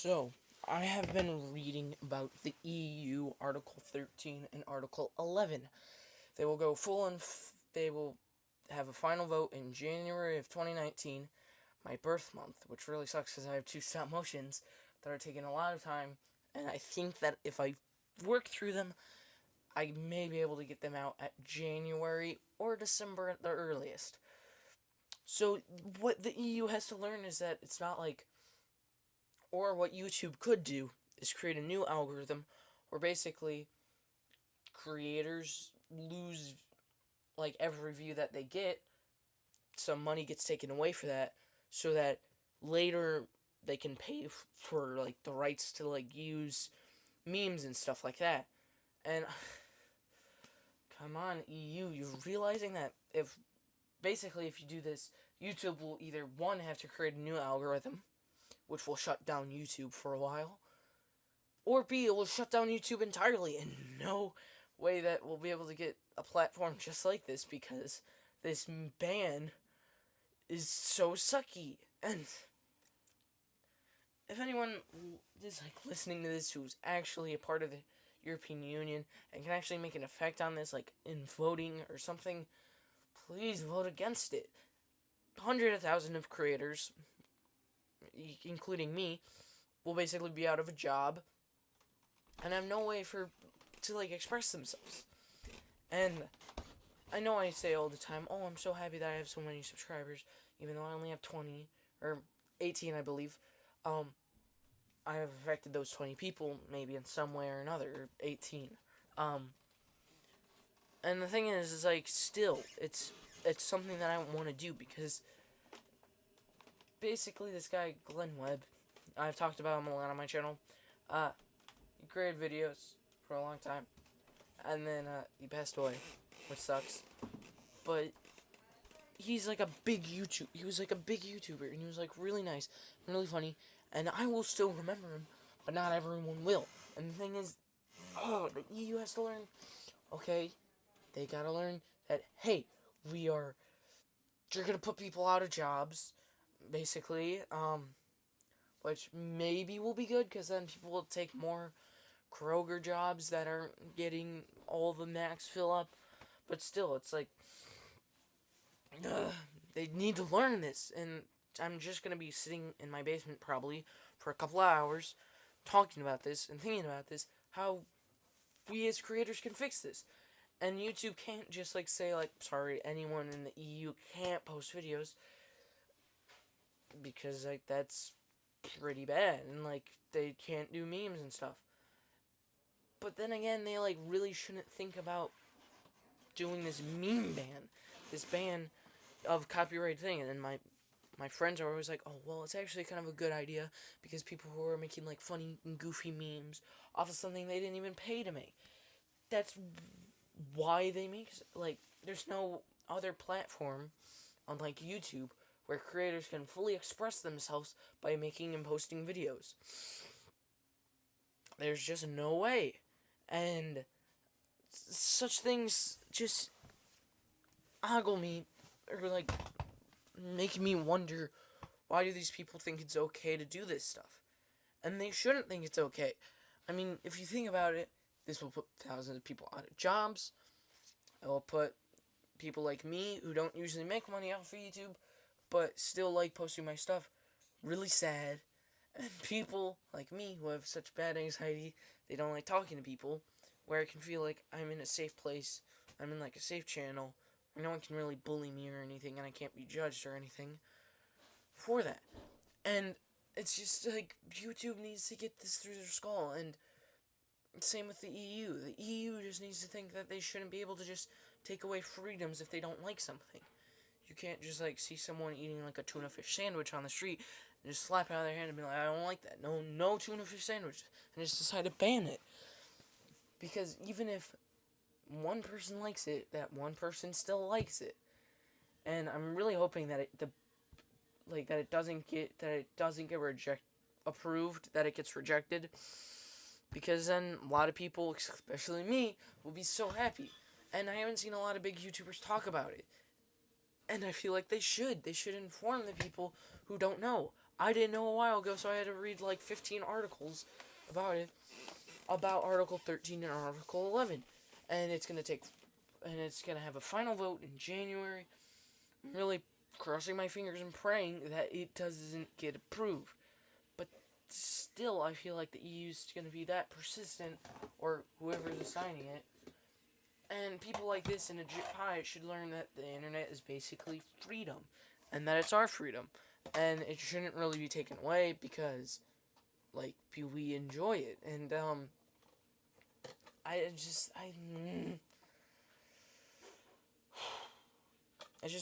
So, I have been reading about the EU Article 13 and Article 11. They will go full and they will have a final vote in January of 2019, my birth month, which really sucks because I have two stop motions that are taking a lot of time, and I think that if I work through them, I may be able to get them out at January or December at the earliest. So, what the EU has to learn is that it's not like, or what YouTube could do is create a new algorithm where basically creators lose like every view that they get, some money gets taken away for that, so that later they can pay for like the rights to like use memes and stuff like that. And come on, EU, you're realizing that if you do this, YouTube will either one have to create a new algorithm, which will shut down YouTube for a while, or B, it will shut down YouTube entirely, and no way that we'll be able to get a platform just like this because this ban is so sucky. And if anyone is like listening to this who's actually a part of the European Union and can actually make an effect on this, like in voting or something, please vote against it. 100,000 of creators, including me, will basically be out of a job and have no way to like express themselves. And I know I say all the time, oh, I'm so happy that I have so many subscribers, even though I only have 20 or 18, I believe. I have affected those 20 people maybe in some way or another, or 18. And the thing is like still, it's something that I want to do because basically this guy Glenn Webb, I've talked about him a lot on my channel. He created videos for a long time, and then he passed away, which sucks. But he's like a big YouTube. He was like a big YouTuber, and he was like really nice and really funny. And I will still remember him, but not everyone will. And the thing is, the EU has to learn. Okay, they gotta learn that hey, you're gonna put people out of jobs, basically. Which maybe will be good because then people will take more Kroger jobs that aren't getting all the max fill up. But still, it's like they need to learn this, and I'm just gonna be sitting in my basement probably for a couple of hours talking about this and thinking about this, how we as creators can fix this. And YouTube can't just like say like, sorry, anyone in the EU can't post videos because like that's pretty bad, and like they can't do memes and stuff. But then again, they like really shouldn't think about doing this meme ban, this ban of copyright thing. And then my friends are always like, oh well, it's actually kind of a good idea because people who are making like funny and goofy memes off of something they didn't even pay to make. That's why they make like there's no other platform on like YouTube where creators can fully express themselves by making and posting videos. There's just no way. And such things just ogle me, or like make me wonder, why do these people think it's okay to do this stuff? And they shouldn't think it's okay. I mean, if you think about it, this will put thousands of people out of jobs. It will put people like me, who don't usually make money off of YouTube, but still like posting my stuff, really sad. And people like me who have such bad anxiety, they don't like talking to people, where I can feel like I'm in a safe place, I'm in like a safe channel, where no one can really bully me or anything, and I can't be judged or anything for that. And it's just like YouTube needs to get this through their skull, and same with the EU. The EU just needs to think that they shouldn't be able to just take away freedoms if they don't like something. You can't just like see someone eating like a tuna fish sandwich on the street and just slap it out of their hand and be like, I don't like that. No tuna fish sandwich. And just decide to ban it. Because even if one person likes it, that one person still likes it. And I'm really hoping that it doesn't get approved, that it gets rejected. Because then a lot of people, especially me, will be so happy. And I haven't seen a lot of big YouTubers talk about it. And I feel like they should. They should inform the people who don't know. I didn't know a while ago, so I had to read like 15 articles about it, about Article 13 and Article 11. And it's going to have a final vote in January. I'm really crossing my fingers and praying that it doesn't get approved. But still, I feel like the EU is going to be that persistent, or whoever's assigning it. And people like this in a pie should learn that the internet is basically freedom, and that it's our freedom, and it shouldn't really be taken away because, like, we enjoy it. And it just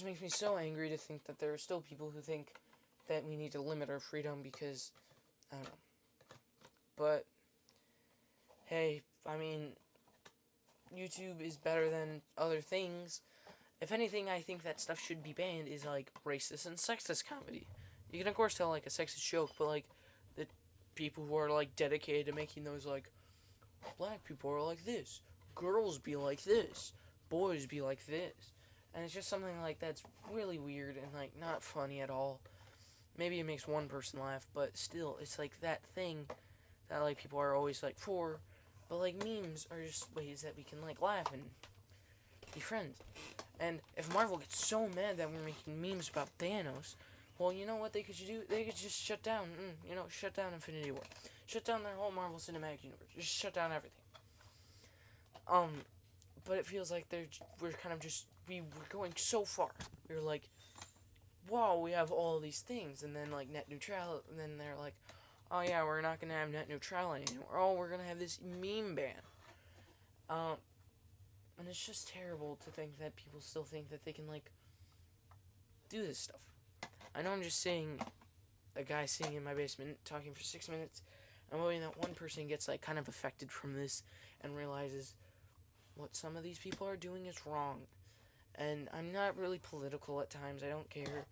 makes me so angry to think that there are still people who think that we need to limit our freedom because, I don't know. But, hey, I mean, YouTube is better than other things. If anything, I think that stuff should be banned is, like, racist and sexist comedy. You can, of course, tell, like, a sexist joke, but, like, the people who are, like, dedicated to making those, like, black people are like this, girls be like this, boys be like this. And it's just something like that's really weird and, like, not funny at all. Maybe it makes one person laugh, but still, it's like that thing that, like, people are always, like, for. But, like, memes are just ways that we can, like, laugh and be friends. And if Marvel gets so mad that we're making memes about Thanos, well, you know what they could do? They could just shut down, shut down Infinity War. Shut down their whole Marvel Cinematic Universe. Just shut down everything. But it feels like we're kind of just, we're going so far. We're like, wow, we have all these things, and then, like, net neutrality, and then they're like, oh yeah, we're not gonna have net neutrality anymore. Oh, we're gonna have this meme ban. And it's just terrible to think that people still think that they can, like, do this stuff. I know I'm just saying a guy sitting in my basement talking for 6 minutes. I'm hoping that one person gets, like, kind of affected from this and realizes what some of these people are doing is wrong. And I'm not really political at times. I don't care.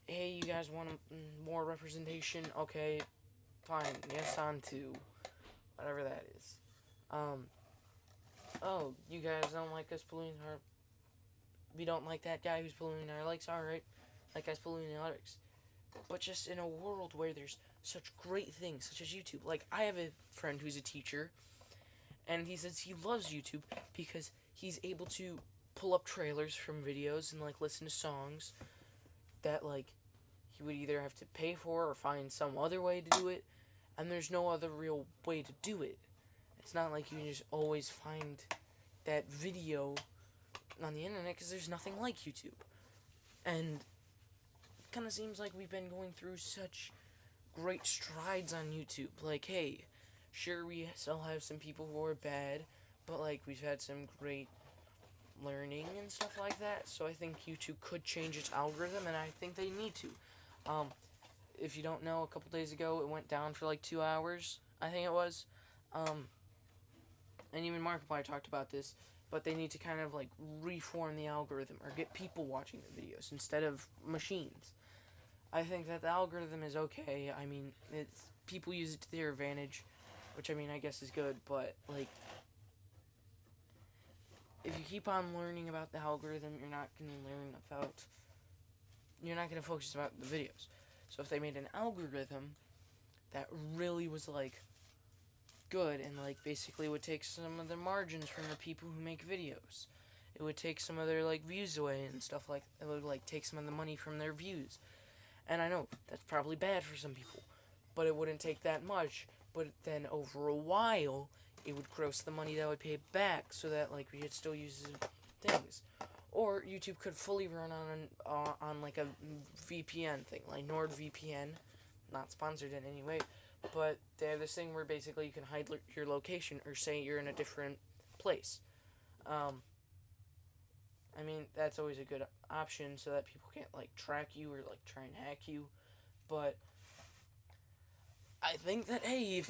Hey, you guys want more representation? Okay, fine. Yes, on to whatever that is. Oh, you guys don't like us polluting our... We don't like that guy who's polluting our lakes. Alright, that guy's polluting our lakes. But just in a world where there's such great things, such as YouTube. Like, I have a friend who's a teacher, and he says he loves YouTube because he's able to pull up trailers from videos and, like, listen to songs that, like, he would either have to pay for or find some other way to do it, and there's no other real way to do it. It's not like you can just always find that video on the internet because there's nothing like YouTube. And it kind of seems like we've been going through such great strides on YouTube. Like, hey, sure, we still have some people who are bad, but, like, we've had some great learning and stuff like that. So I think YouTube could change its algorithm, and I think they need to. If you don't know, a couple days ago, it went down for, like, 2 hours, I think it was. And even Markiplier talked about this, but they need to kind of, like, reform the algorithm or get people watching the videos instead of machines. I think that the algorithm is okay. I mean, people use it to their advantage, which, I mean, I guess is good, but, like, if you keep on learning about the algorithm, you're not going to focus about the videos. So if they made an algorithm that really was, like, good and, like, basically would take some of the margins from the people who make videos. It would take some of their, like, views away and stuff like that. It would, like, take some of the money from their views. And I know that's probably bad for some people, but it wouldn't take that much. But then over a while, it would gross the money that would pay back so that, like, we could still use things. Or YouTube could fully run on like, a VPN thing, like NordVPN. Not sponsored in any way, but they have this thing where basically you can hide your location or say you're in a different place. I mean, that's always a good option so that people can't, like, track you or, like, try and hack you. But I think that, hey, if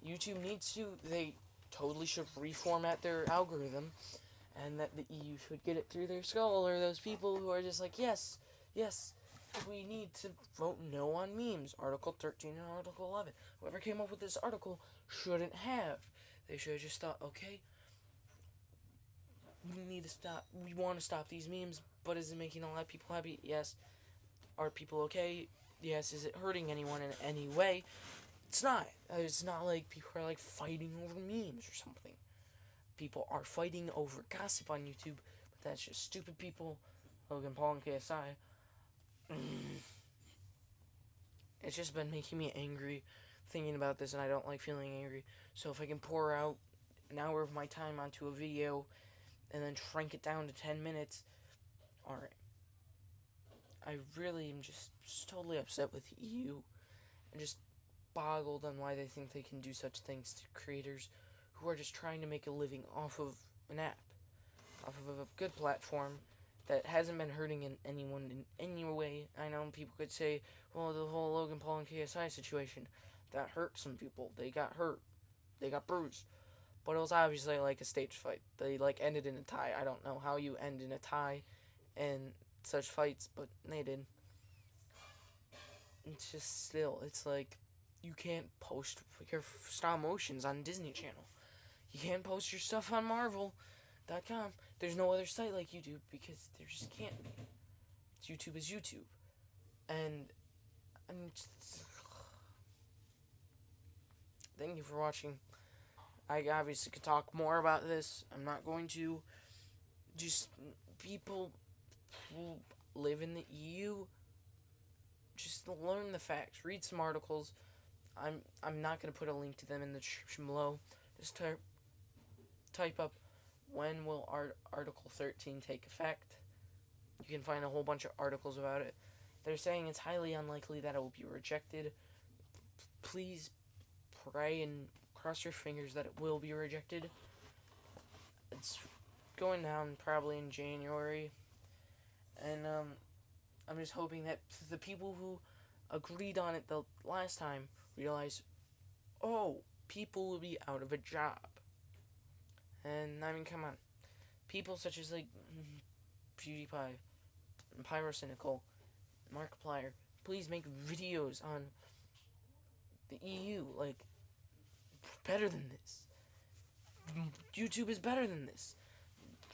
YouTube needs to, they totally should reformat their algorithm, and that the EU should get it through their skull, or those people who are just like, yes, we need to vote no on memes. Article 13 and Article 11. Whoever came up with this article shouldn't have. They should have just thought, okay, we want to stop these memes, but is it making a lot of people happy? Yes. Are people okay? yes, is it hurting anyone in any way? It's not. It's not like people are like fighting over memes or something. People are fighting over gossip on YouTube, but that's just stupid people. Logan Paul and KSI. It's just been making me angry thinking about this, and I don't like feeling angry. So if I can pour out an hour of my time onto a video and then shrink it down to 10 minutes, alright. I really am just totally upset with you and just boggled on why they think they can do such things to creators who are just trying to make a living off of an app, off of a good platform that hasn't been hurting anyone in any way. I know people could say, well, the whole Logan Paul and KSI situation, that hurt some people. They got hurt. They got bruised. But it was obviously like a stage fight. They like ended in a tie. I don't know how you end in a tie in such fights, but they did. It's just still, it's like you can't post your stop motions on Disney Channel. You can't post your stuff on Marvel.com. There's no other site like YouTube because there just can't be. YouTube is YouTube. And just, thank you for watching. I obviously could talk more about this. I'm not going to. Just people who live in the EU, just learn the facts. Read some articles. I'm not going to put a link to them in the description below. Just type up when will Article 13 take effect. You can find a whole bunch of articles about it. They're saying it's highly unlikely that it will be rejected. Please pray and cross your fingers that it will be rejected. It's going down probably in January. And I'm just hoping that the people who agreed on it the last time realize, oh, people will be out of a job. And I mean, come on. People such as like PewDiePie, Pyrocynical, Markiplier, please make videos on the EU. Like, better than this. YouTube is better than this.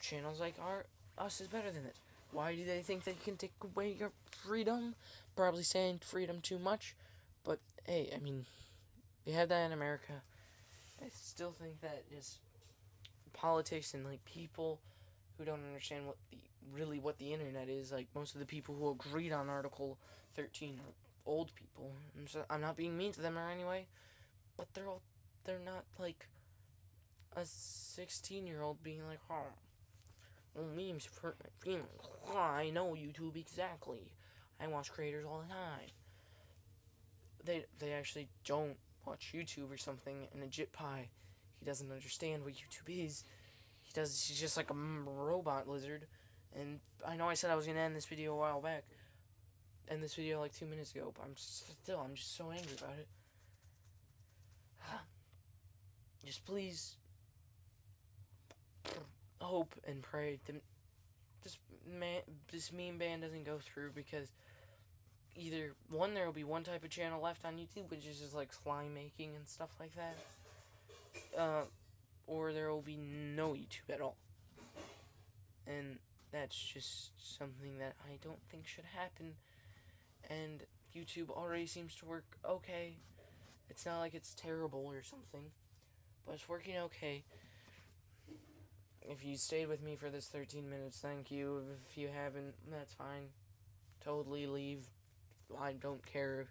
Channels like us is better than this. Why do they think they can take away your freedom? Probably saying freedom too much. But, hey, I mean, we have that in America. I still think that is politics and, like, people who don't understand what the internet is. Like, most of the people who agreed on Article 13 are old people. And so I'm not being mean to them or anyway. But they're not, like, a 16-year-old being like, oh, memes hurt my feelings. I know YouTube exactly. I watch creators all the time. They actually don't watch YouTube or something. And Legit Pie, he doesn't understand what YouTube is. He's just like a robot lizard. And I know I said I was gonna end this video a while back. End this video like 2 minutes ago, but I'm just so angry about it. Just please hope and pray that this meme ban doesn't go through, because either one, there will be one type of channel left on YouTube, which is just like slime making and stuff like that, or there will be no YouTube at all, and that's just something that I don't think should happen. And YouTube already seems to work okay. It's not like it's terrible or something, but it's working okay. If you stayed with me for this 13 minutes, thank you. If you haven't, that's fine. Totally leave. I don't care.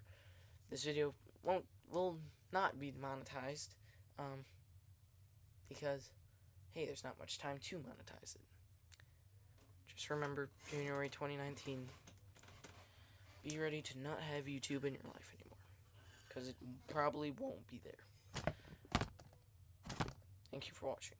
This video will not be monetized. Because, hey, there's not much time to monetize it. Just remember, January 2019. Be ready to not have YouTube in your life anymore, because it probably won't be there. Thank you for watching.